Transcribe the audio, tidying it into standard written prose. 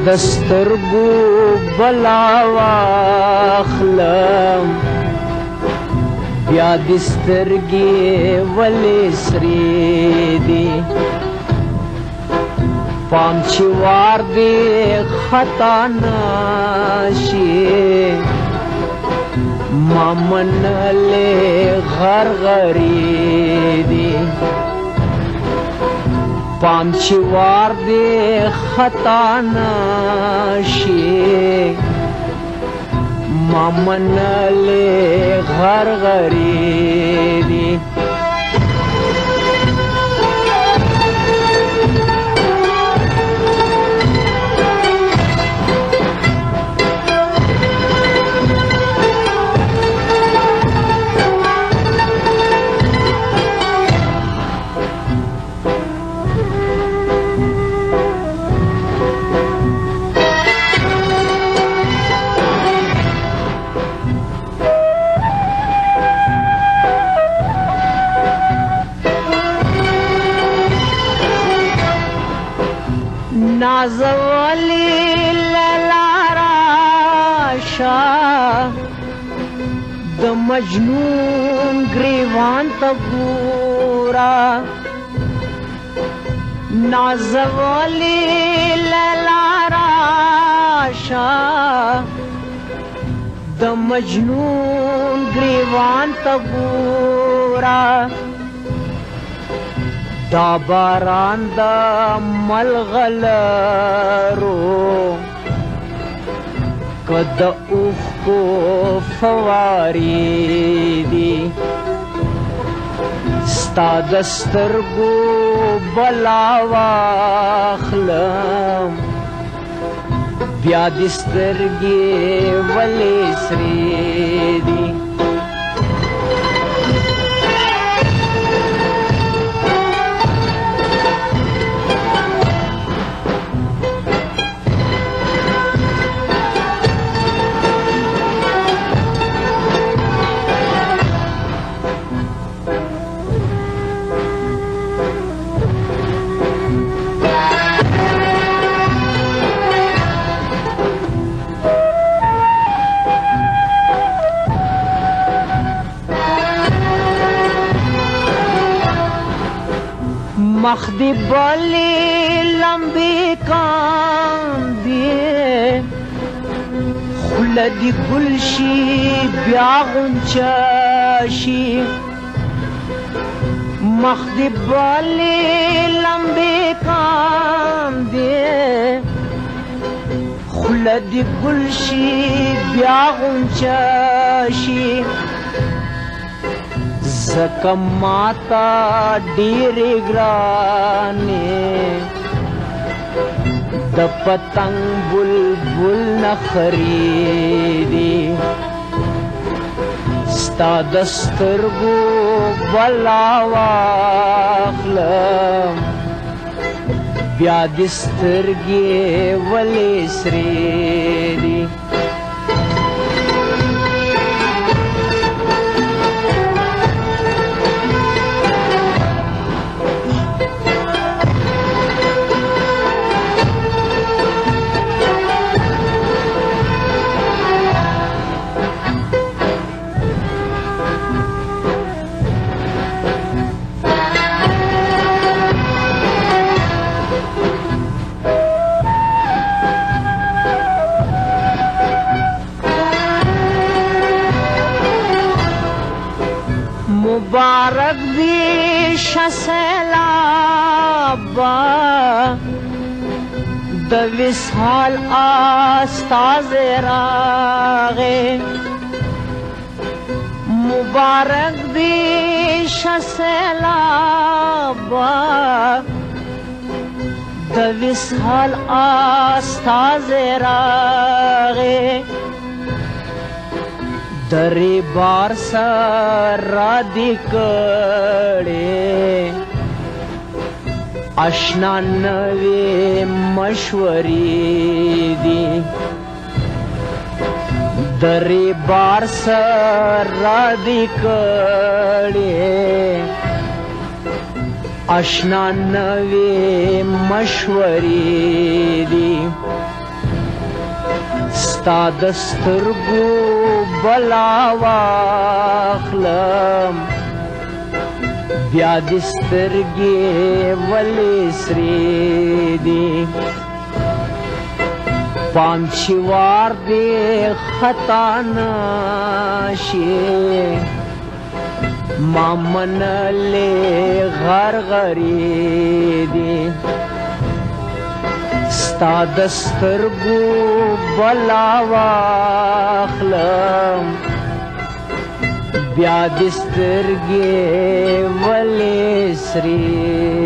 دسترګو بلا واخلم بیا د سترګې ولې سرې دي پام چې وار دې خطا نشي ما منلې غرغرې دي پام چې وار دې خطا نشي ما منلې غرغرې دي نازولی لیلا راشا د مجنون گریوان تا گورا نازولی لیلا راشا د مجنون گریوان تا گورا دا باران دا ملغلرو کد اوخ کو فواری دی ستا دسترگو بلا واخلم بیا دسترگی ولی سری دی مخ دی بلی لمبی کاندی خلدی گلشی بیا غنچاشی مخ دی بلی لمبی کاندی خلدی گلشی بیا غنچاشی زکه ماتا ډېرې ګرانې د پتنګ بلبل نخرې دي ستا د سترګو بلا واخلم بیا د سترګې ولې سرې دي مبارک دی شسلابا د وصال استاز راغه مبارک دی شسلابا د وصال استاز راغه دری بار سره دی کړې آشنا نوې مشورې دي دری بار سره دی کړې آشنا نوې مشورې دي ستا د سترګو بلا واخلم بیا دې سترګې ولې سرې دي پام چې وار دې خطا نشي ما منلې غرغرې دي ستا د سترګو بلا واخلم بیا دې سترګې ولې سرې